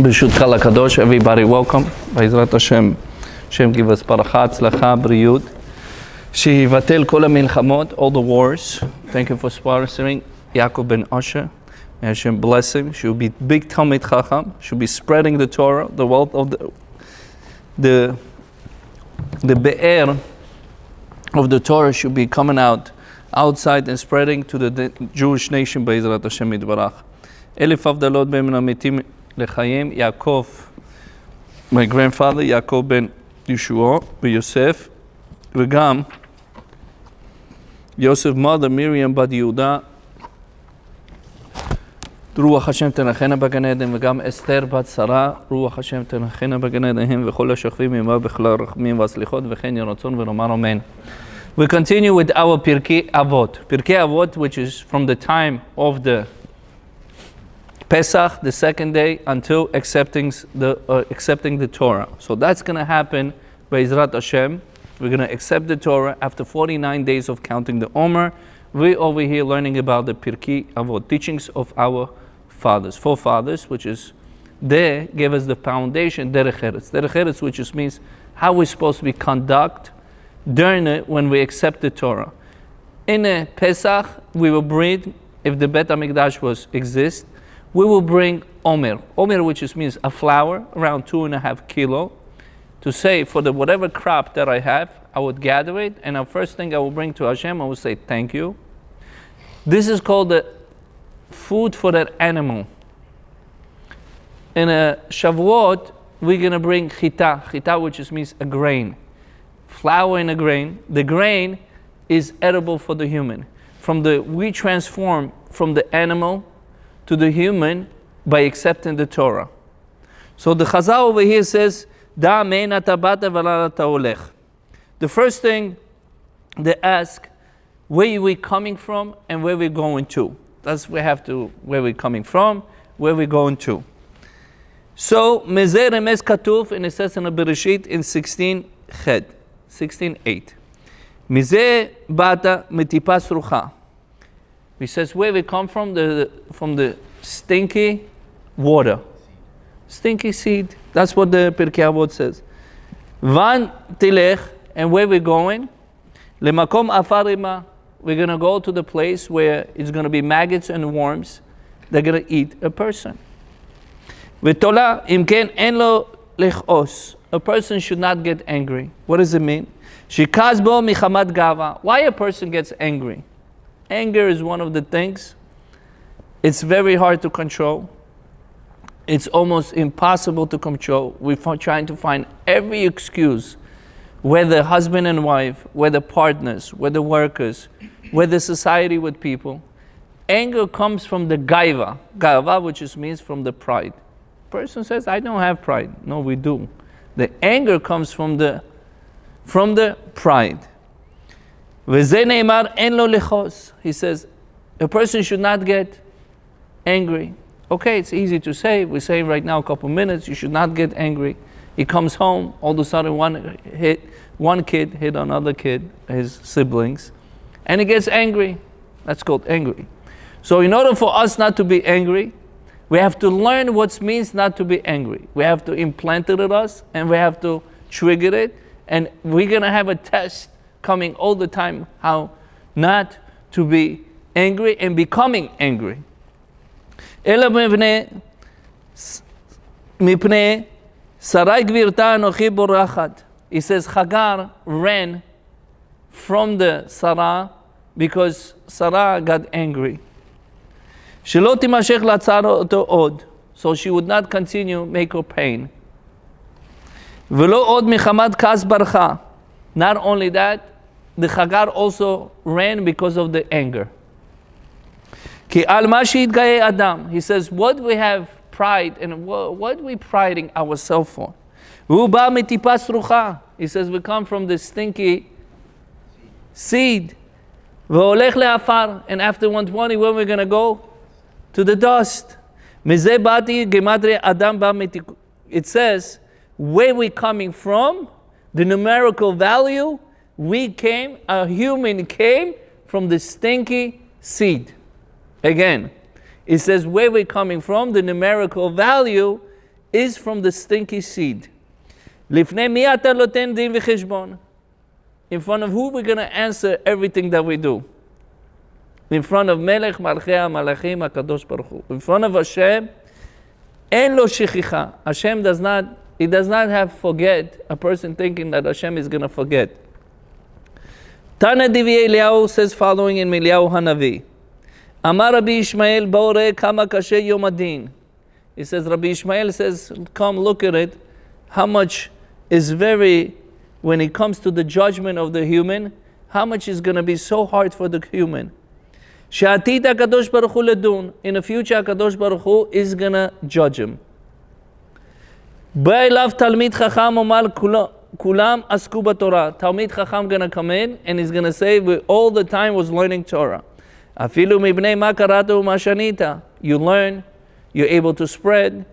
ברשותך לקדוש, everybody welcome. בעזרת השם, השם give us ברכה, הצלחה, בריאות. שיבטל כל המלחמות, all the wars. Thank you for sponsoring. Yaakov ben Asher. May Hashem bless him. She'll be big Talmid Chacham. She'll be spreading the Torah, the wealth of the be'er of the Torah should be coming outside and spreading to the Jewish nation. B'ezrat Hashem yitbarach. Elif avdalot ben amitim lechayim. Yaakov, my grandfather, Yaakov ben Yeshua, ben Yosef, v'gam Yosef mother Miriam bat Yehuda. רוח השם תנחנה בגן עדן, וגם אסתר בת שרה, רוח השם תנחנה בגן עדן, הם וכל השוכבים עמה בכלל רחמים והסליחות, וכן יהי רצון ונאמר אמן. We continue with our Pirkie Avot. Pirkie Avot, which is from the time of the Pesach, the second day, until accepting the Torah. So that's going to happen Be'ezrat Hashem. We're going to accept the Torah after 49 days of counting the Omer. We're over here learning about the Pirkie Avot, teachings of our forefathers, which is they gave us the foundation, derech eretz. Derech eretz, which means how we're supposed to be conduct during it when we accept the Torah. In a Pesach, we will bring, if the Bet HaMikdash exist, we will bring Omer. Omer, which means a flour, around 2.5 kilo, to say for the whatever crop that I have, I would gather it, and the first thing I will bring to Hashem, I will say thank you. This is called the food for that animal. In a Shavuot, we're going to bring chita, which means a grain. Flour in a grain. The grain is edible for the human. We transform from the animal to the human by accepting the Torah. So the Chazal over here says, Da mein ata bata v'lain ata olech. The first thing they ask, where are we coming from and where we're going to? Where we're coming from, where we're going to. So, Mezeh Remes Katuf, and it says in the Bereshit in 16:8. Mezeh bata metipas rucha. He says where we come from the stinky water. Stinky seed. That's what the Pirkei Avot says. Van tilech, and where we're going? Lemakom afarima. We're going to go to the place where it's going to be maggots and worms. They're going to eat a person. V'tola imken en lo lechos. A person should not get angry. What does it mean? Shikaz bo michamad gava. Why a person gets angry? Anger is one of the things. It's very hard to control. It's almost impossible to control. We're trying to find every excuse, whether husband and wife, whether partners, whether workers, whether society with people. Anger comes from the gaiva, which means from the pride. Person says, I don't have pride. No, we do. The anger comes from the pride. V'zeh ne'emar en lo lechos. He says, a person should not get angry. Okay, it's easy to say. We're saying right now a couple minutes, you should not get angry. He comes home, all of a sudden one kid hit another kid, his siblings, and he gets angry. That's called angry. So in order for us not to be angry, we have to learn what it means not to be angry. We have to implant it in us, and we have to trigger it, and we're going to have a test coming all the time how not to be angry and becoming angry. Ela mipnei Sarai gvirta anochi borachat. He says Hagar ran from the Sarah because Sarah got angry. Shelo timashech latzaro od, so she would not continue make her pain. Velo od michamad kas barcha. Not only that, the Hagar also ran because of the anger. Ki al ma sheitgaye Adam. He says, what we have pride and what we priding ourselves for? He says we come from the stinky seed. And after 120, where we're going to go? To the dust. It says where we're coming from, the numerical value, a human came from the stinky seed. Again, it says where we're coming from, the numerical value is from the stinky seed. לפני מי אתה נותן דין וחשבון? In front of who we're going to answer everything that we do. In front of Melech Malchei HaMalachim HaKadosh Baruch Hu. In front of Hashem, אין לו שכחה. Hashem does not have forget, a person thinking that Hashem is going to forget. Tana Divi Eliyahu says following in Eliyahu Hanavi. Amar Rabbi Ishmael Bore Kama Kashe Yom Adin. He says, Rabbi Ishmael says, come look at it, how much is very, when it comes to the judgment of the human, how much is going to be so hard for the human. She'atid HaKadosh Baruch Hu ledun. In the future, HaKadosh Baruch Hu is going to judge him. Ba'elav Talmid Chacham Omar Kulam Asku B'Torah. Talmid Chacham going to come in and he's going to say, we all the time was learning Torah. Afilu mibnei ma karatu ma shanita. You learn, you're able to spread.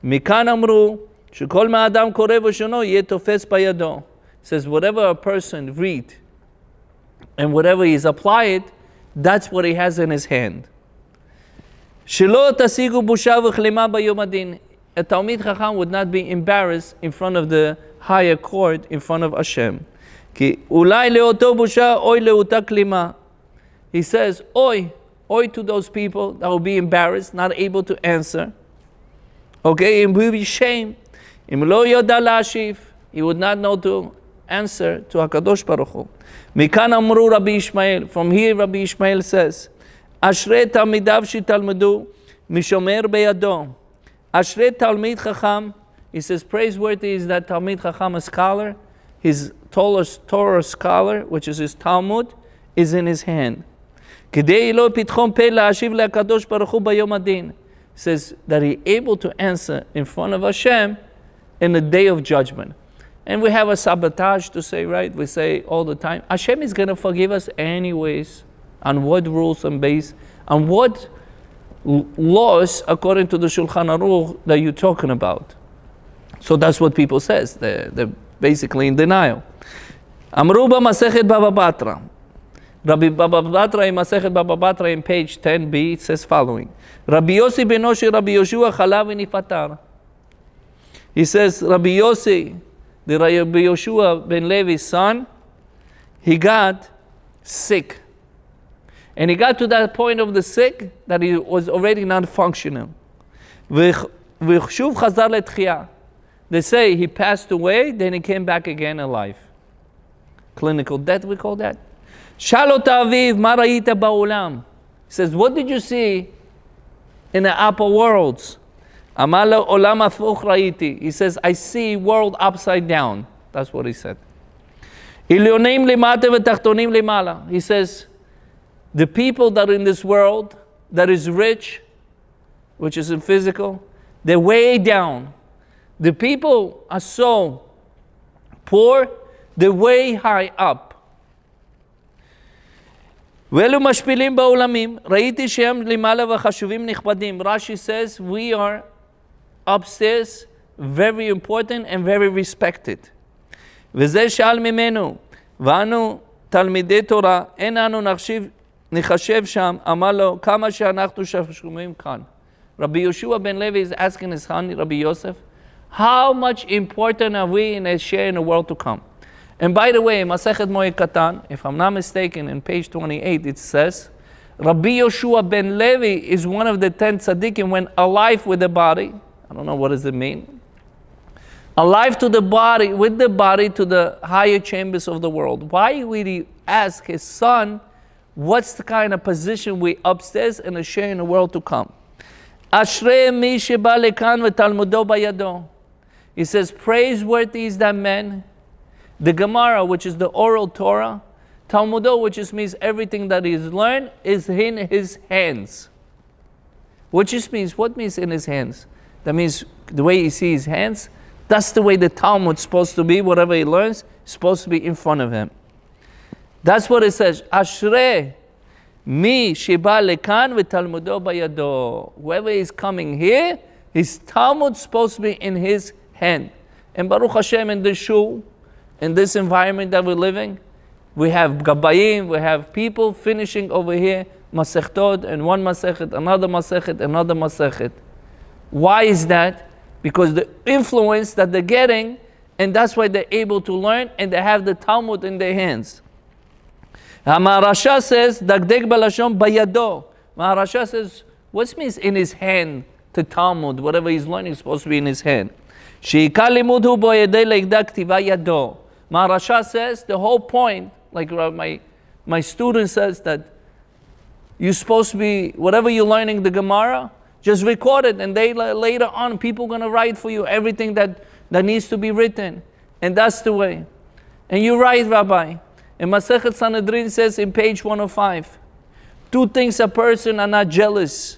Mikan amru shekol ma'adam koreh v'shono yeh tofes bayado. Says whatever a person read and whatever he's applied, that's what he has in his hand. Shelo tasigu busha v'chlema bayom adin. A Talmid Chacham would not be embarrassed in front of the higher court, in front of Hashem. Ki ulai leoto busha oy leuta klima. He says, oi to those people that will be embarrassed, not able to answer. Okay, and will be shame. Im lo yoda la'ashiv. He would not know to answer to HaKadosh Baruch Hu. Mikan amru Rabbi Ishmael. From here, Rabbi Ishmael says, Ashrei talmidav shetalmedu mishomer beyado. Ashrei talmid chacham. He says, praiseworthy is that Talmid Chacham, a scholar, his Torah scholar, which is his Talmud, is in his hand. Says that he able to answer in front of Hashem in the day of judgment. And we have a sabotage to say, right? We say all the time, Hashem is going to forgive us anyways. On what rules and base? On what laws, according to the Shulchan Aruch, that you're talking about? So that's what people says. They're basically in denial. Amruba Masechet Baba Batra. Rabbi Baba Batra in Masechet Baba Batra in page 10b, it says following. Rabbi Yossi ben Oshi Rabbi Yoshua Chalav Nifatar. He says, Rabbi Yossi, the Rabbi Yoshua ben Levi's son, he got sick. And he got to that point of the sick that he was already not functional. They say he passed away, then he came back again alive. Clinical death, we call that. Shalot aviv ma ra'ita ba'olam. He says, what did you see in the upper worlds? Amala olam hafuch ra'iti. He says, I see world upside down. That's what he said. Ilyonim lemata v'tachtonim lemala. He says, the people that are in this world, that is rich, which is in physical, they're way down. The people are so poor, they're way high up. Rashi says, we are upstairs, very important and very respected. וזה שאל ממנו, ואנו תלמידי תורה, אין אנו נחשב שם, אמר לו, כמה שאנחנו שומעים כאן. Rabbi Yoshua ben Levi is asking his son, Rabbi Yosef, how much important are we in a share in the world to come? And by the way, Masechet Moed Katan, if I'm not mistaken, in page 28, it says, Rabbi Yoshua ben Levi is one of the 10 tzaddikim when alive with the body. I don't know what does it mean. Alive to the body, with the body to the higher chambers of the world. Why would he ask his son, what's the kind of position we upstairs and a share in the world to come? Ashrei mi sheba lekan v'talmudo bayado. He says, praiseworthy is that man. The Gemara, which is the oral Torah, Talmudo, which just means everything that he's learned, is in his hands. Which just means, what means in his hands? That means the way he sees his hands, that's the way the Talmud is supposed to be. Whatever he learns is supposed to be in front of him. That's what it says. Ashrei mi sheba lekan v'talmudo bayado. Whoever is coming here, his Talmud is supposed to be in his hand. And Baruch Hashem, in the shul, in this environment that we're living, we have gabayim, we have people finishing over here masechtot, and one masechet, another masechet, another masechet. Why is that? because the influence that they're getting, and that's why they're able to learn, and they have the Talmud in their hands. Maharasha says, Dagdeg balashon bayado. Maharasha says, what means in his hand? The Talmud, whatever he's learning is supposed to be in his hand. Maharasha says, the whole point, like my student says, that you're supposed to be, whatever you're learning the Gemara, just record it, and later on people are going to write for you everything that needs to be written. And that's the way. And you're right, Rabbi. And Masechet Sanhedrin says in page 105, two things a person are not jealous.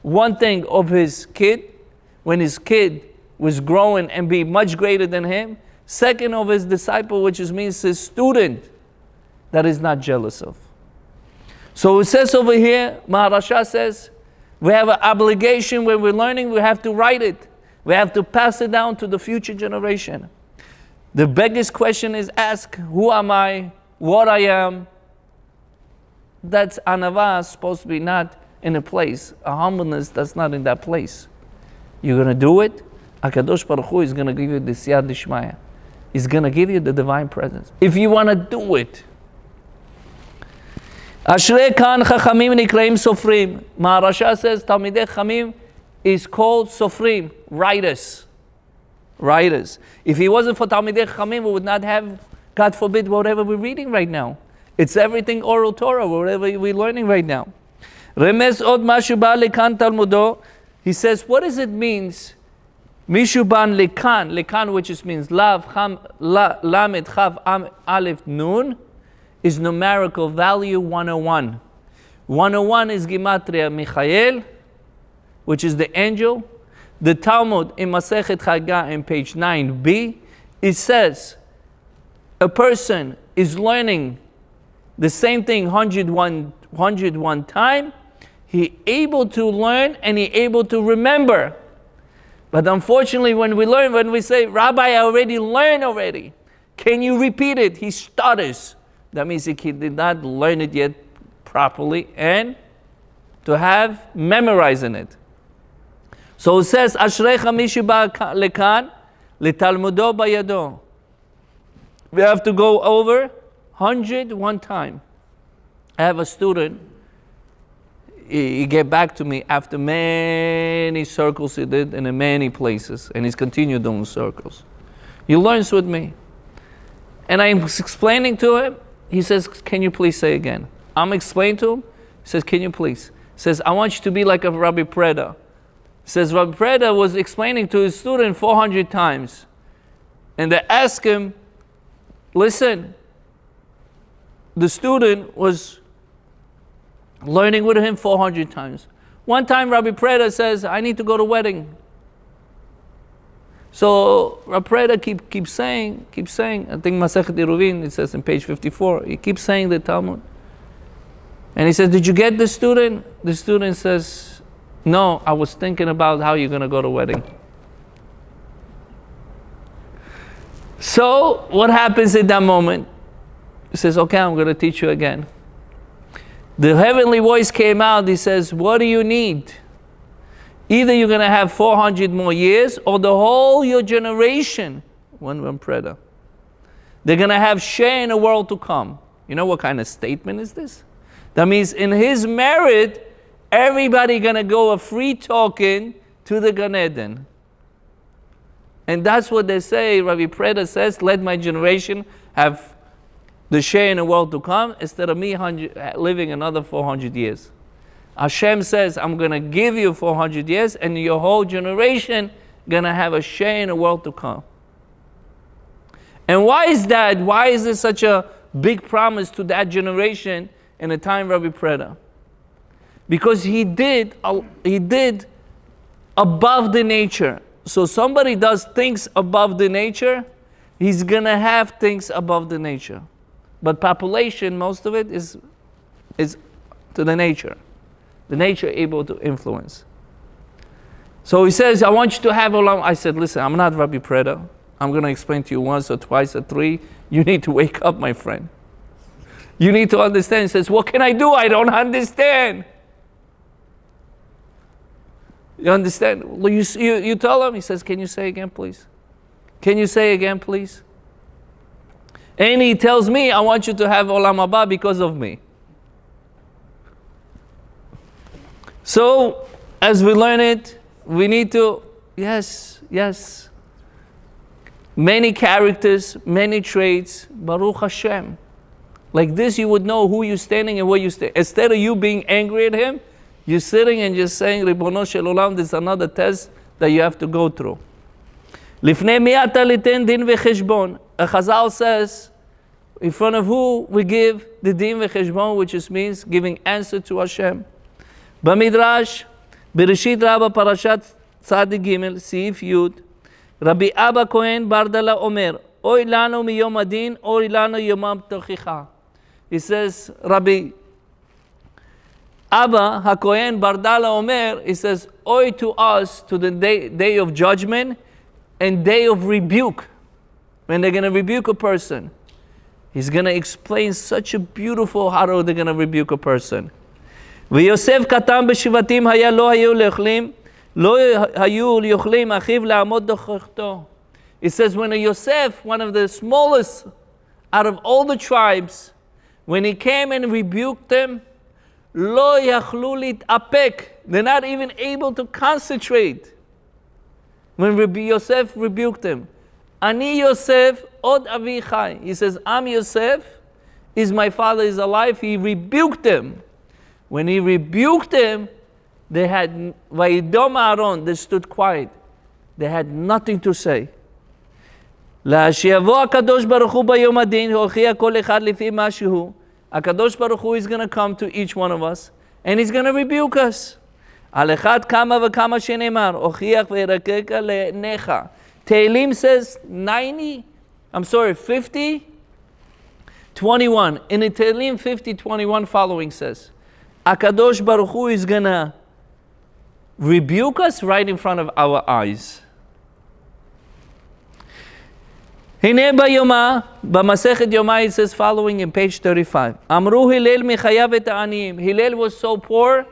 One thing of his kid, when his kid was growing and be much greater than him. Second, of his disciple, which means his student, that is not jealous of. So it says over here, Maharasha says, we have an obligation when we're learning, we have to write it. We have to pass it down to the future generation. The biggest question is ask, who am I? What I am? That's anava, supposed to be not in a place. A humbleness that's not in that place. You're going to do it, HaKadosh Baruch Hu is going to give you the siyad d'shmaya. He's going to give you the divine presence. If you want to do it. Ashrei kan chachamim nikraim sofrim. Maharasha says Talmidei Chachamim is called sofrim, writers. Writers. If it wasn't for Talmidei Chachamim, we would not have, God forbid, whatever we're reading right now. It's everything oral Torah, whatever we're learning right now. Remes od mashu ba lekan talmudo. He says, what does it mean? Mishuban lekan, lekan, which means lav, cham, lamed, chav, am, aleph, nun, is numerical value 101. 101 is Gematria Michael, which is the angel. The Talmud in Masechet Chagah in page 9b, it says, a person is learning the same thing 101 times, he able to learn and he able to remember. But unfortunately, when we say, Rabbi, I already learned already. Can you repeat it? He stutters. That means he did not learn it yet properly and to have memorizing it. So it says, Ashrecha mishu ba lekan letalmudo bayado. We have to go over 101 times. I have a student, he get back to me after many circles he did in many places, and he's continued doing circles. He learns with me. And I'm explaining to him, he says, can you please say again? I'm explaining to him, he says, can you please? He says, I want you to be like a Rabbi Preda. He says, Rabbi Preda was explaining to his student 400 times. And they asked him, listen, the student was learning with him 400 times. One time Rabbi Preda says, I need to go to wedding. So Rabbi Preda keeps saying, I think Masechet Eruvin, it says in page 54, he keeps saying the Talmud. And he says, did you get the student? The student says, no, I was thinking about how you're going to go to wedding. So what happens in that moment? He says, okay, I'm going to teach you again. The heavenly voice came out, he says, what do you need? Either you're going to have 400 more years, or the whole your generation, one Preda, they're going to have share in the world to come. You know what kind of statement is this? That means in his merit, everybody going to go a free token to the Gan Eden. And that's what they say, Rabbi Preda says, let my generation have the share in the world to come, instead of me living another 400 years. Hashem says, I'm going to give you 400 years, and your whole generation going to have a share in the world to come. And why is that? Why is it such a big promise to that generation in the time of Rabbi Preda? Because he did above the nature. So somebody does things above the nature, he's going to have things above the nature. But population, most of it is to the nature. The nature able to influence. So he says, I want you to have olam. I said, listen, I'm not Rabbi Preda. I'm going to explain to you once or twice or three. You need to wake up, my friend. You need to understand. He says, what can I do? I don't understand. You understand? You tell him, he says, can you say again, please? Can you say again, please? And he tells me, I want you to have Olam Haba because of me. So, as we learn it, we need to, yes. Many characters, many traits, Baruch Hashem. Like this, you would know who you're standing and where you stand. Instead of you being angry at him, you're sitting and just saying, Ribono Shel Olam, this is another test that you have to go through. Lifnei mi ata liten din v'cheshbon. A Chazal says, in front of who we give the din v'cheshbon, which just means giving answer to Hashem. Bamidrash, Bereshit Rabba Parashat Tzadik Gimel, Seif Yud, Rabbi Abba Kohen Bardala Omer, Oy lanu miyom adin, oy lanu yomam tochicha. He says, Rabbi Abba HaKohen Bardala Omer, he says, Oy to us, to the day of judgment and day of rebuke. When they're going to rebuke a person, he's going to explain such a beautiful how they're going to rebuke a person. ויוסף קטן בשבטים היה לא היו לאוכלים, לא היו לאוכלים אחיו לעמוד דוכחתו. It says when Yosef, one of the smallest out of all the tribes, when he came and rebuked them, לא יכלו להתאפק. They're not even able to concentrate. When Yosef rebuked them. אני יוסף עוד אבי חי. He says, I'm Yosef, is my father is alive. He rebuked them. When he rebuked them, they had, Vayidom Aaron, they stood quiet. They had nothing to say. שיבוא הקדוש ברוך הוא ביום הדין, הוכיח כל אחד לפי מה שהוא. הקדוש ברוך הוא is going to come to each one of us, and he's going to rebuke us. על אחד כמה וכמה שנאמר, הוכיח וירקק לעיניך. Tehillim says 50, 21. In the Tehillim 50, 21 following says, Akadosh Baruch Hu is going to rebuke us right in front of our eyes. הנה ביומא, במסכת יומא it says following in page 35. אמרו הלל מחייב את העניים. Hillel was so poor,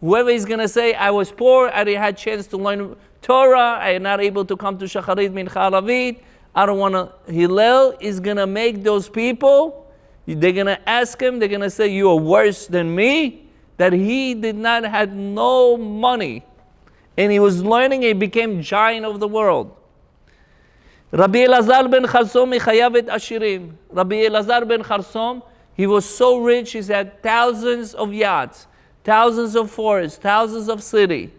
whoever is going to say, I was poor, I didn't have chance to learn Torah, I am not able to come to Shacharit Mincha Aravit, I don't want to. Hillel is going to make those people, they're going to ask him, they're going to say, you are worse than me, that he did not have no money. And he was learning, he became giant of the world. Rabbi Elazar ben Charsom mechayav et ashirim. Rabbi Elazar ben Charsom, he was so rich, he had thousands of yachts, thousands of forests, thousands of cities.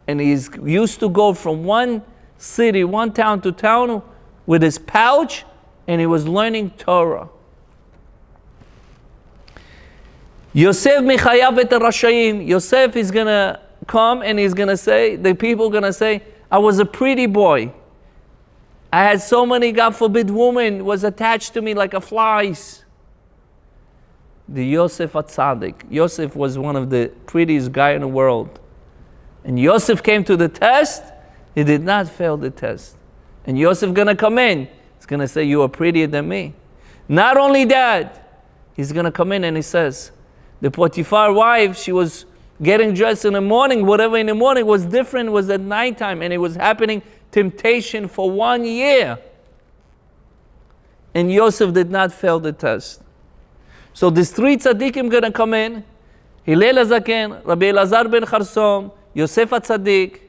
And he used to go from one city, one town to town with his pouch, and he was learning Torah. Yosef mechayav et rashayim. Yosef is going to come and he's going to say, the people are going to say, I was a pretty boy. I had so many, God forbid, women was attached to me like a flies. The Yosef HaTzadik. Yosef was one of the prettiest guy in the world. And Yosef came to the test, he did not fail the test. And Yosef gonna come in, he's gonna say, you are prettier than me. Not only that, he's gonna come in and he says, the Potiphar wife, she was getting dressed in the morning, whatever in the morning was different was at nighttime, and it was happening temptation for 1 year. And Yosef did not fail the test. So these three tzaddikim gonna come in, Hillel HaZaken, Rabbi Elazar ben Charsom, Yosef HaTzadik.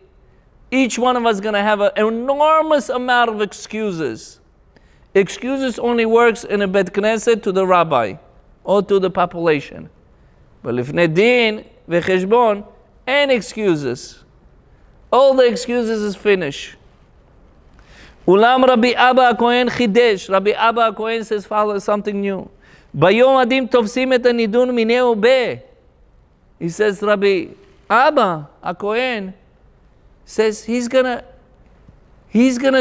Each one of us gonna have an enormous amount of excuses. Excuses only works in a Bet Knesset to the rabbi or to the population. But lifnei din v'cheshbon, and excuses. All the excuses is finished. Ulam Rabbi Abba HaKohen chidesh. Rabbi Abba HaKohen says follow something new. Bayom adim tofsim et hanidun mineh ubeh. He says Rabbi Abba HaKohen says he's gonna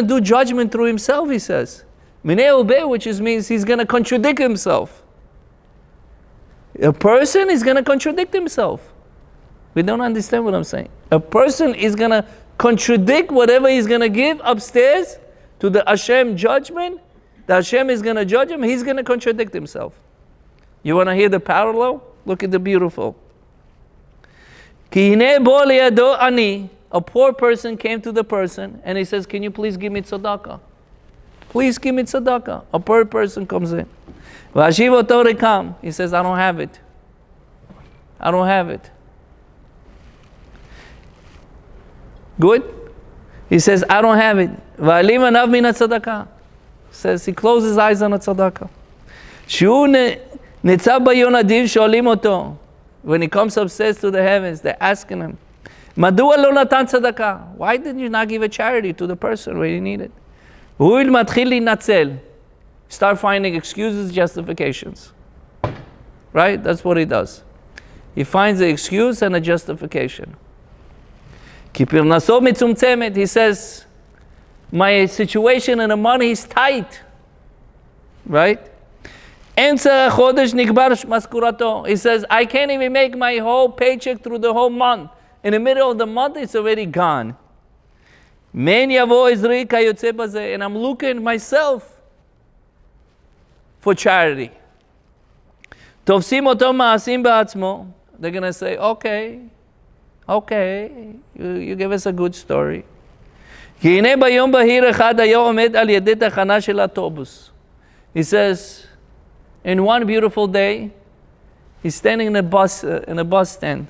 do judgment through himself, he says. Mineh ubeh, which means he's gonna contradict himself. A person is gonna contradict himself. We don't understand what I'm saying. A person is going to contradict whatever he's going to give upstairs to the Hashem judgment. The Hashem is going to judge him. He's going to contradict himself. You want to hear the parallel? Look at the beautiful. Ki hine bo liyado ani. A poor person came to the person and he says, can you please give me tzedakah? Please give me tzedakah. A poor person comes in. V'ashiv oto rekam. He says, I don't have it. I don't have it. Good? He says, I don't have it. V'alim anav min tzedakah. Says he closes his eyes on a tzedakah. Shu netzav bayonadiv sholim oto. When he comes upstairs to the heavens, they're asking him, Madua lo natan tzedakah. Why did you not give a charity to the person where you need it? Hu'il matchil linatzel. Start finding excuses, justifications. Right? That's what he does. He finds an excuse and a justification. Ki pirnaso mitzumtzemet. He says, my situation and the money is tight. Right? Emtza chodesh nigbar maskurato. He says, I can't even make my whole paycheck through the whole month. In the middle of the month, it's already gone. Men yavo izri kayotze bazeh. And I'm looking myself for charity. Tovsim oto ma'asim ba'atzmo. They're going to say, okay, you give us a good story. Ki hine bayom bahir echad hayo omed al yedei tachana shel autobus. He says, in one beautiful day, he's standing in a bus stand.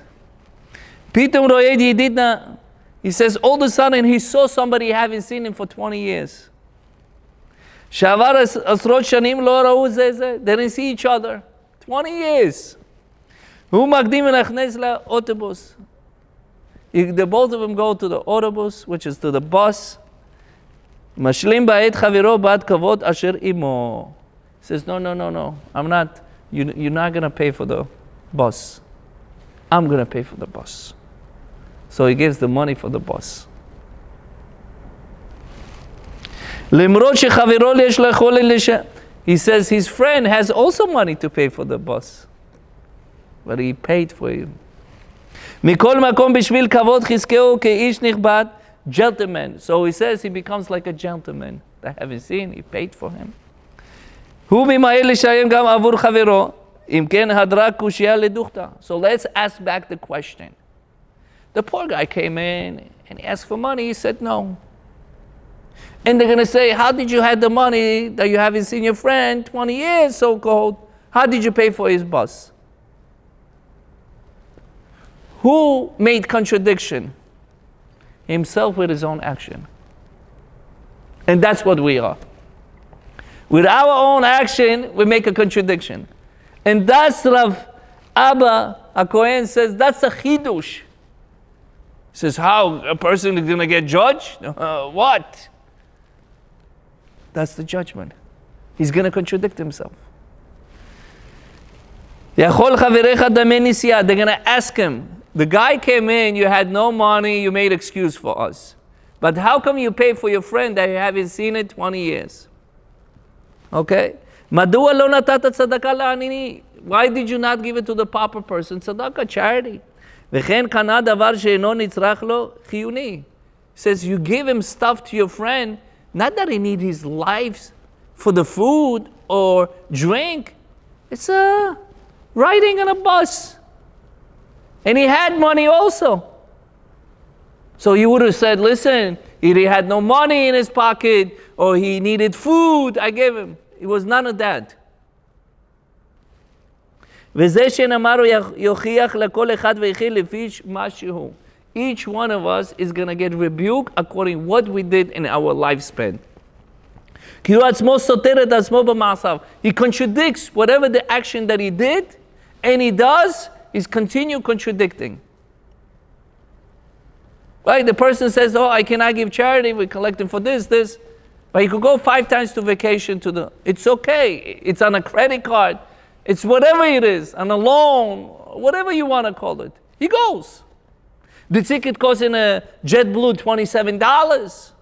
Pitum ro'eh yedidna. He says, all of a sudden, he saw somebody he haven't seen him for 20 years. Shavar asrot shanim lo ra'u zeh zeh. They didn't see each other. 20 years. Hu magdim v'nachnes la'autobus. The both of them go to the autobus, which is to the bus. Mashlim ba'et chaviro ba'at kavod asher imo. He says, no. I'm not. You're not going to pay for the bus. I'm going to pay for the bus. So he gives the money for the bus. He says his friend has also money to pay for the bus. But he paid for him. Gentleman. So he says he becomes like a gentleman. I haven't seen, he paid for him. So let's ask back the question. The poor guy came in and he asked for money. He said no. And they're going to say, how did you have the money that you haven't seen your friend 20 years, so-called? How did you pay for his bus? Who made contradiction? Himself with his own action. And that's what we are. With our own action, we make a contradiction. And that's Rav Abba HaKohen says, that's a chidush. He says, how? A person is going to get judged? What? That's the judgment. He's going to contradict himself. They're going to ask him, the guy came in, you had no money, you made excuse for us. But how come you pay for your friend that you haven't seen it 20 years? Okay? Why did you not give it to the proper person? Tzedakah, charity. He says, you give him stuff to your friend, not that he needs his life for the food or drink. It's a riding on a bus. And he had money also. So you would have said, listen, he had no money in his pocket or he needed food, I gave him. It was none of that. Each one of us is going to get rebuked according to what we did in our lifespan. He contradicts whatever the action that he did, and he does, he's continue contradicting. Right? The person says, oh, I cannot give charity, we're collecting for this. But he could go 5 times to vacation it's okay. It's on a credit card. It's whatever it is, on a loan, whatever you want to call it. He goes. The ticket costs in a JetBlue $27.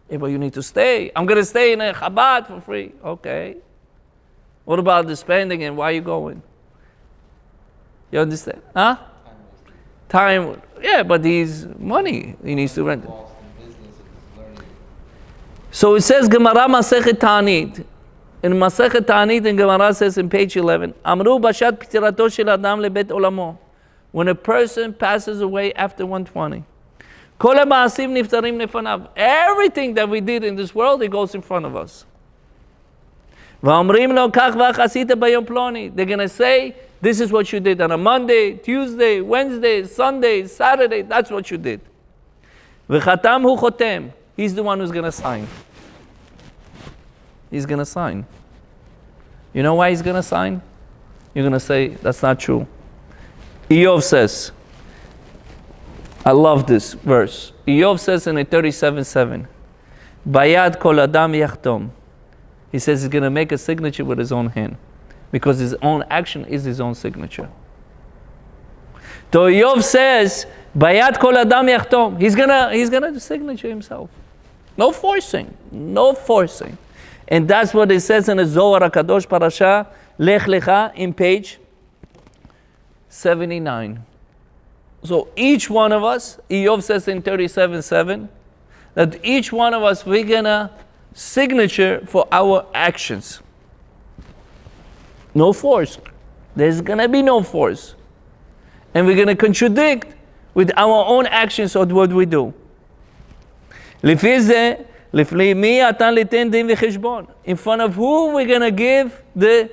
Yeah, but you need to stay. I'm going to stay in a Chabad for free. Okay. What about the spending and why are you going? You understand? Huh? Time. Yeah, but he's money. He needs to rent it. So it says Gemara Masechet Ta'anit. In Masechet Ta'anit, in Gemara says in page 11, Amru bashat ptirato shel adam lebet olamo. when a person passes away after 120. כל המעשים נפטרים לפניו. Everything that we did in this world, it goes in front of us. ואומרים לו, כך וכך עשית ביום פלוני. They're going to say, this is what you did on a Monday, Tuesday, Wednesday, Sunday, Saturday. That's what you did. וחתם הוא חותם. He's the one who's going to sign. He's going to sign. You know why he's going to sign? You're going to say, that's not true. Eov says, I love this verse. Eov says in 37:7, Bayad kol adam yachtom. He says he's going to make a signature with his own hand, because his own action is his own signature. So Eov says, Bayad kol adam yachtom. He's gonna signature himself. No forcing. No forcing. And that's what it says in the Zohar HaKadosh Parasha Lech Lecha in page 79. So each one of us, Eov says in 37:7, that each one of us, we're gonna signature for our actions. No force. There's gonna be no force. And we're gonna contradict with our own actions of what we do. לפי זה, לפני מי אתה ליתן דין וחשבון? In front of who we're gonna give the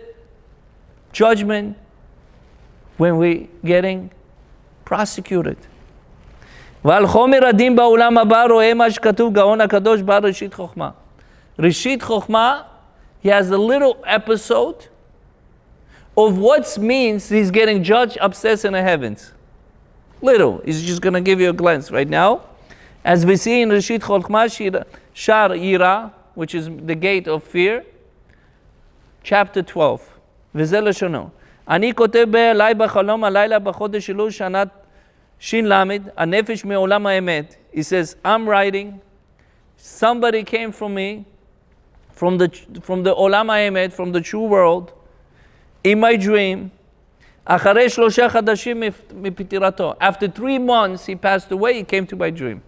judgment when we're getting prosecuted. ועל חומר הדין בעולם הבא רואה מה שכתוב גאון הקדוש בר ראשית חוכמה. ראשית חוכמה, he has a little episode of what means he's getting judged upstairs in the heavens. Little. He's just going to give you a glance right now. As we see in Rishit Chokhmah, Shar Yira, which is the gate of fear, chapter 12. וזה לשונו. אני כותב בעלי בחלום הלילה בחודש אלול שנת ש"ל, הנפש מעולם האמת. He says, I'm writing, somebody came from me, from the עולם האמת, from the true world, in my dream, אחרי 3 חודשים מפטירתו. After 3 months he passed away, he came to my dream.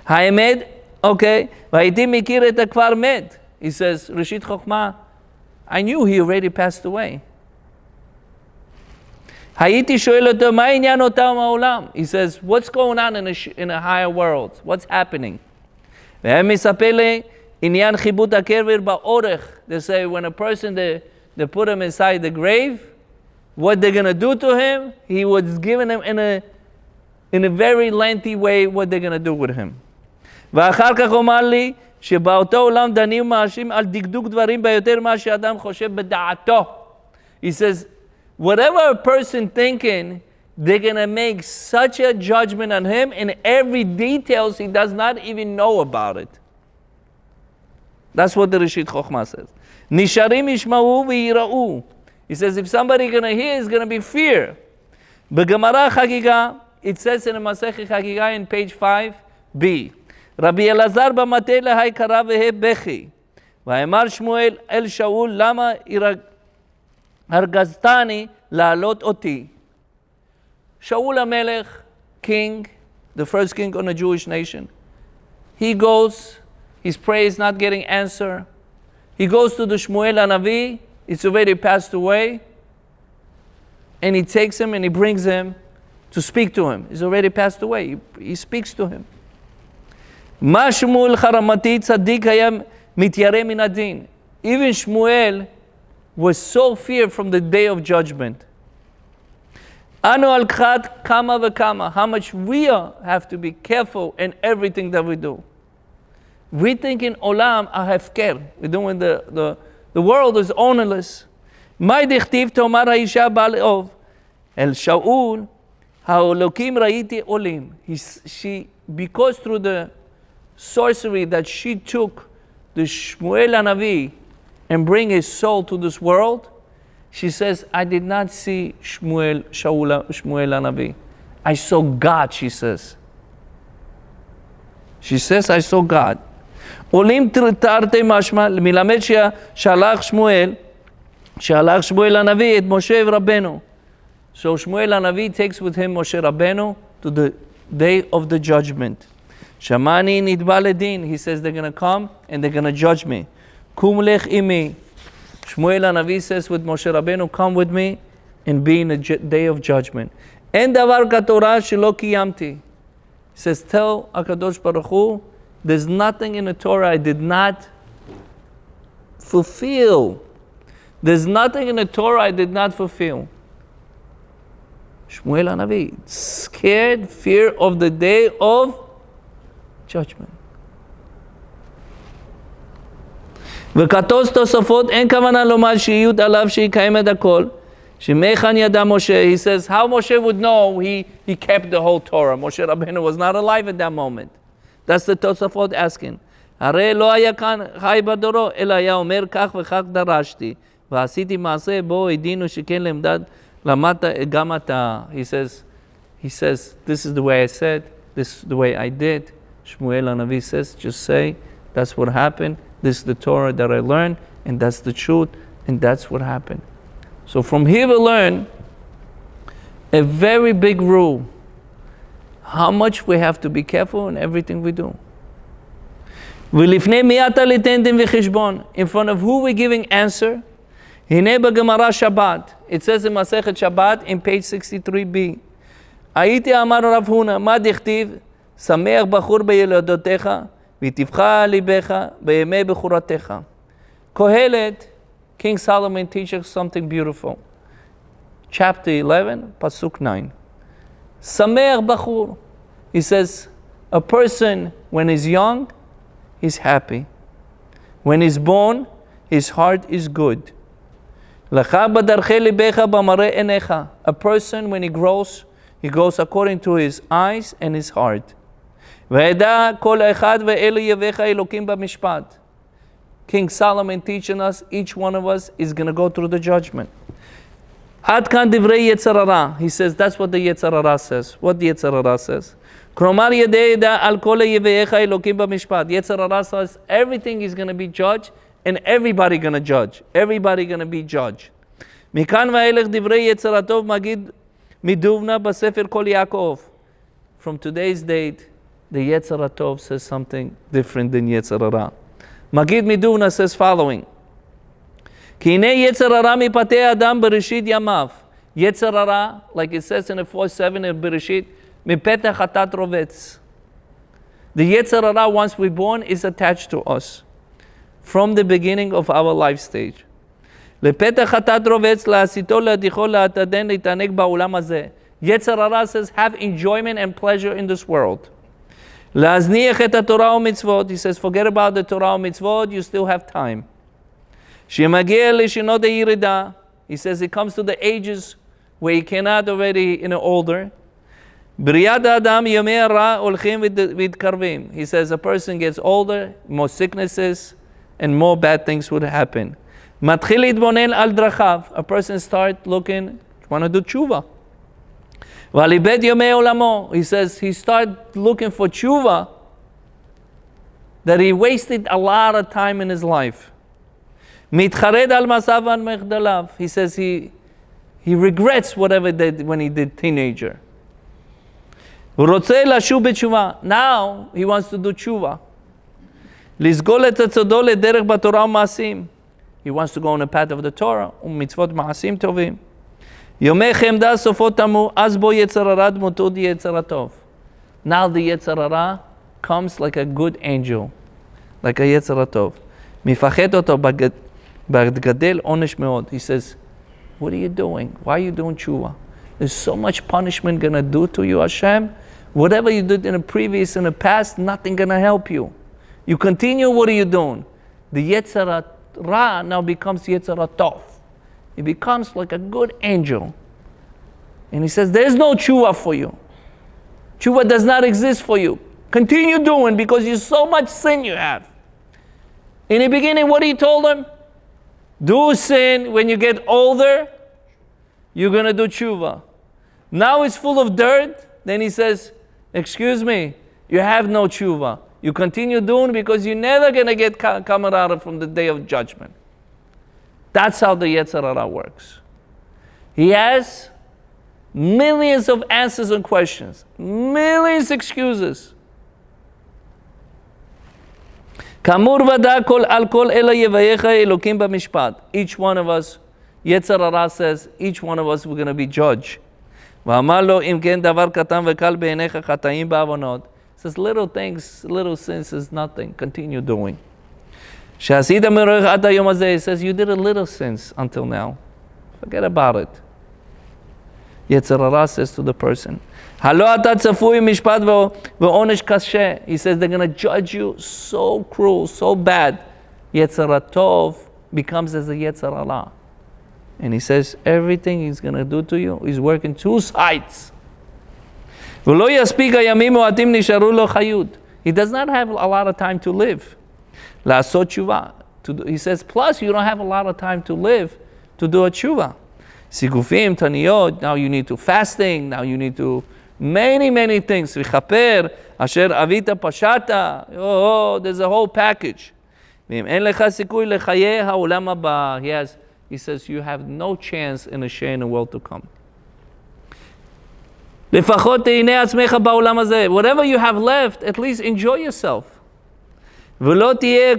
האמת, okay, והייתי מכיר את הכפר מת. He says, ראשית חוכמה, I knew he already passed away. הייתי שואל אותו, מה עניין אותם העולם? He says, what's going on in a higher world? What's happening? והם מספר לי, עניין חיבוט הקבר באורך. They say, when a person, they put him inside the grave, what they're going to do to him, he was given him in a very lengthy way what they're going to do with him. ואחר כך אומר לי, שבאותו עולם דנים ומאשים על דקדוק דברים ביותר מה שאדם חושב בדעתו. He says, whatever a person thinking, they're going to make such a judgment on him in every details he does not even know about it. That's what the Rishit Chokhmah says. נשארים ישמעו ויראו. He says, if somebody going to hear, it's going to be fear. בגמרא חגיגה, it says in the Masechet Chagiga in page 5b, רבי אלעזר במטה להי קרא והה בכי. ואמר שמואל אל שאול, למה הרגזתני להעלות אותי? Shaul HaMelech, king, the first king on the Jewish nation, he goes, his prayer is not getting answered. He goes to the Shmuel HaNavi, it's already passed away, and he takes him and he brings him to speak to him. He's already passed away. He speaks to him. מה שמואל חרמתי צדיק היה מתיירא מן הדין. Even Shmuel was so feared from the day of judgment. אנו על כת כמה וכמה. How much we have to be careful in everything that we do. We think in עולם ההפקר. We're doing the world is ownerless. מה דכתיב תאמר האישה בעל אוב? אל שאול האלוקים ראיתי עולים. Because through the sorcery that she took the Shmuel HaNavi and bring his soul to this world, she says, I did not see Shmuel HaNavi. I saw God, she says. She says, I saw God. עולים תרתי משמע, מלמד ששלח שמואל הנביא את משה ורבנו. So Shmuel HaNavi takes with him Moshe Rabbeinu to the day of the judgment. Shamani nidba ledin. He says they're going to come and they're going to judge me. Kum lech imi. Shmuel HaNavi says with Moshe Rabbeinu, come with me and be in a day of judgment. אין דבר כתורה שלא קיימתי. He says, tell HaKadosh Baruch Hu, there's nothing in the Torah I did not fulfill. There's nothing in the Torah I did not fulfill. Shmuel HaNavi, scared, fear of the day of judgment. וכתוב תוספות, אין כוונה לומר שיהיו עליו שיקיים את הכל. שמכאן ידע Moshe, he says, how Moshe would know he kept the whole Torah. Moshe Rabbeinu was not alive at that moment. That's the Tosafot asking. הרי לא היה כאן חי בדורו, אלא היה אומר כך וכך דרשתי, ועשיתי מעשה בו הדינו שכן למדת גם אתה. He says, this is the way I said, this is the way I did. Shmuel HaNavi says, just say, that's what happened, this is the Torah that I learned, and that's the truth, and that's what happened. So from here we learn a very big rule, how much we have to be careful in everything we do. ולפני מי אתה ליתן דין וחשבון? In front of who we're giving answer? הנה בגמרא שבת. It says in מסכת שבת in page 63b. הייתי אמר רב הונא, מה דכתיב? שמח בחור בילדותיך, וטבחה ליבך בימי בחורתך. קהלת, King Solomon teaches something beautiful. Chapter 11, Pasuk 9. Sameach Bachur. He says, a person, when he's young, he's happy. When he's born, his heart is good. A person, when he grows according to his eyes and his heart. King Solomon teaching us, each one of us is going to go through the judgment. Ad kan divrei Yetzer Hara. He says, that's what the Yetzer Hara says. What the Yetzer Hara says. Kromar yedei al kol yeveyecha elokim b'mishpat. Yetzer Hara says, everything is going to be judged, and everybody going to judge. Everybody going to be judged. Mikan va'elech divrei Yetzer Hatov magid miduvna b'sefer kol Yaakov. From today's date, the Yetzer Hatov says something different than Yetzer Hara. Magid Miduvna says following. Ki hinei Yetzer Hara mipatei Adam bereshit yamav. Yetzer Hara, like it says in the 4:7 of Bereshit, mipetach hatat rovetz. The Yetzer Hara, once we're born, is attached to us from the beginning of our life stage. Lepetach hatat rovetz la'asito la'adicho la'ataden להתענג בעולם הזה. Yetzer Hara says, have enjoyment and pleasure in this world. להזניח את התורה ומצוות. He says, forget about the Torah and mitzvot, you still have time. שמגיע לשנות הירידה. He says, it comes to the ages where he cannot already, older. בריאת האדם ימי הרע הולכים ומתקרבים. He says, a person gets older, more sicknesses, and more bad things would happen. מתחיל להתבונן על דרכיו. A person start looking, want to do tshuva. V'alibed yomei olamo. He says he started looking for tshuva, that he wasted a lot of time in his life. Mitchared al masav al mechdalav. He says he regrets whatever he did when he did teenager. U'rotzei lashuv b'tshuva. Now he wants to do tshuva. Lizgol et tzaddo lederech b'torah u'ma'asim. He wants to go on the path of the Torah, u'mitzvot ma'asim tovim. Yomei chemda sofot tamu, az bo Yetzer Hara dmuto di Yetzer Hatov. Now the Yetzer Hara comes like a good angel, like a Yetzer Hatov. Mifachet oto b'gadel onesh meod. He says, what are you doing? Why are you doing tshuva? There's so much punishment going to do to you, Hashem. Whatever you did in the past, nothing going to help you. You continue, what are you doing? The Yetzer Hara now becomes Yetzer Hatov. He becomes like a good angel. And he says, there's no tshuva for you. Tshuva does not exist for you. Continue doing, because you so much sin you have. In the beginning, what he told him? Do sin. When you get older, you're going to do tshuva. Now it's full of dirt. Then he says, excuse me, you have no tshuva. You continue doing because you're never going to get coming out from the day of judgment. That's how the Yetzer Hara works. He has millions of answers and questions, millions of excuses. Kamur vada kol al kol ela yevayecha elokim b'mishpat. Each one of us Yetzer Hara says, each one of us, we're going to be judged. ואמר לו, אם כן דבר קטן וקל בעיניך חטאים בעוונות. Says, little things, little sins is nothing. Continue doing. שעשית מרוח עד היום הזה, he says, you did a little sins until now. Forget about it. Yetzer Hara says to the person, הלא אתה צפוי משפט ועונש קשה. He says, they're going to judge you so cruel, so bad. Yetzer Tov becomes as a Yetzer Hara. And he says, everything he's going to do to you, he's working two sides. ולא יספיק הימים מועטים נשארו לו חיות. He does not have a lot of time to live. לעשות תשובה. He says, plus you don't have a lot of time to live to do a tshuva. סיגופים, תניות, now you need to fasting, now you need to many things. וכפר, אשר אבית פשעת. Oh, there's a whole package. ואם אין לך סיכוי לחיי העולם הבא, he says, you have no chance in a share in the world to come. לפחות תהנה עצמך בעולם הזה. Whatever you have left, at least enjoy yourself. ולא תהיה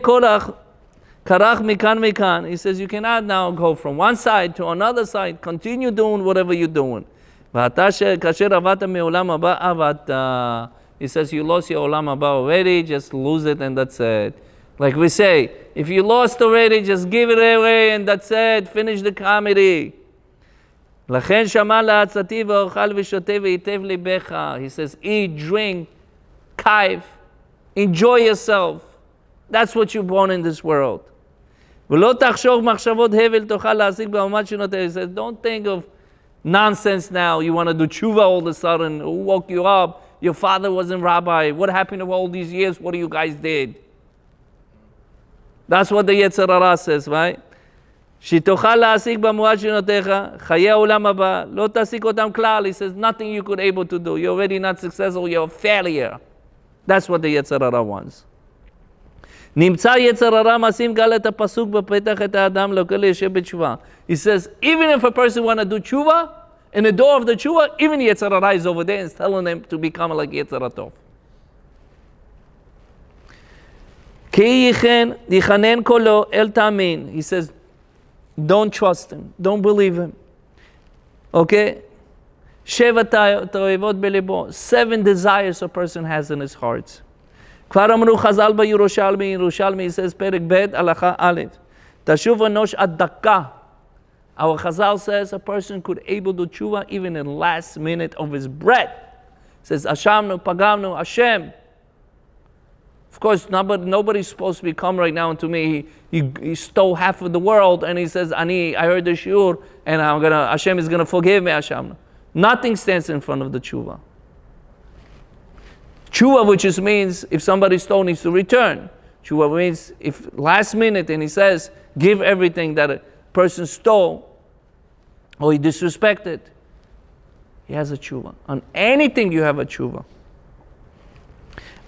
כרך מכאן. He says, you cannot now go from one side to another side. Continue doing whatever you're doing. ואתה כאשר עבדת מעולם הבא, עבדת. He says, you lost your עולם הבא already, just lose it and that's it. Like we say, if you lost already, just give it away and that's it. Finish the comedy. לכן שמע לעצתי ואוכל ושותה ויטב ליבך. He says, eat, drink, kayf, enjoy yourself. That's what you're born in this world. ולא תחשוב מחשבות הבל תוכל להשיג בעמד שנותיך. He says, don't think of nonsense now. You want to do tshuva all of a sudden. Who woke you up? Your father wasn't rabbi. What happened to all these years? What you guys did? That's what the Yetzer Hara says, right? שתוכל להשיג במועד שנותיך, חיי העולם הבא, לא תשיג אותם כלל. He says, nothing you could able to do. You're already not successful. You're a failure. That's what the Yetzer Hara wants. נמצא יצר הרע משים גל את הפסוק בפתח את האדם לכל ישב בתשובה. He says, even if a person want to do tshuva, in the door of the tshuva, even Yetzer Hara is over there and telling them to become like Yetzer Tov. כי יכנן קולו אל תאמין. He says, don't trust him. Don't believe him. Okay? שבע תאוות בליבו. 7 desires a person has in his heart. כבר אמרו חז"ל בירושלמי, he says, פרק ב' הלכה א', תשוב אנוש עד דקה. Our Chazal says a person could able to tshuva even in the last minute of his breath. He says, Ashamnu, Pagamnu, Hashem. Of course, nobody's supposed to come right now to me. He stole half of the world, and he says, I heard the shiur, and Hashem is gonna forgive me, Hashem. Nothing stands in front of the tshuva. Tshuva, which just means if somebody stole, needs to return. Tshuva means if last minute, and he says, give everything that a person stole, or he disrespected, he has a tshuva. On anything you have a tshuva.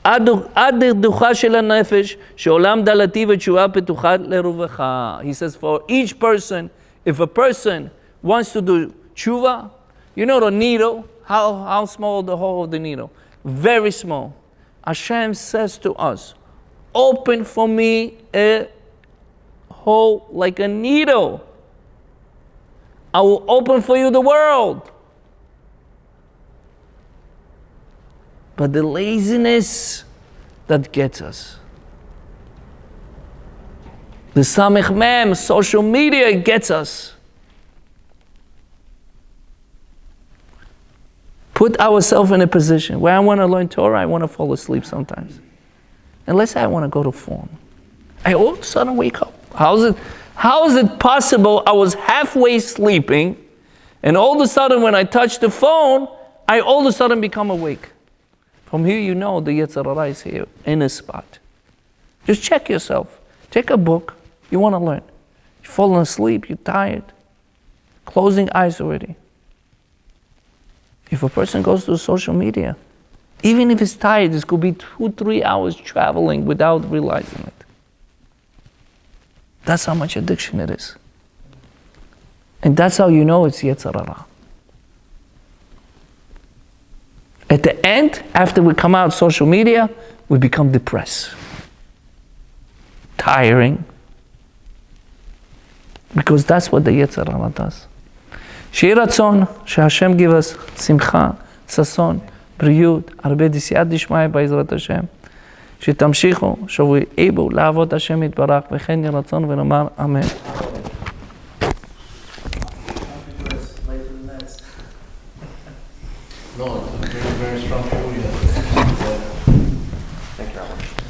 עד דוחה של הנפש, שעולם דלתי ותשובה פתוחה לרווחה. He says, for each person, if a person wants to do tshuva, you know the needle, how small the hole of the needle? Very small. Hashem says to us, open for me a hole like a needle. I will open for you the world. But the laziness that gets us. The samech mem, social media gets us. Put ourselves in a position where I want to learn Torah, I want to fall asleep sometimes. And let's say I want to go to form. I all of a sudden wake up. How is it possible I was halfway sleeping and all of a sudden when I touch the phone, I all of a sudden become awake? From here you know the Yetzer Hara is here in a spot. Just check yourself. Take a book. You want to learn. You're falling asleep. You're tired. Closing eyes already. If a person goes to social media, even if he's tired, this could be 2-3 hours traveling without realizing it. That's how much addiction it is. And that's how you know it's Yetzer Hara. At the end, after we come out of social media, we become depressed, tiring. Because that's what the Yetzer Hara does. שיהי רצון שהשם give us שמחה, ששון, בריאות, הרבה דסייעתא דשמיא בעזרת השם. שתמשיכו, שבו able לעבוד השם יתברך, וכן יהי רצון ונאמר אמן. No, it's a very, very strong food. Thank you, Rabbi.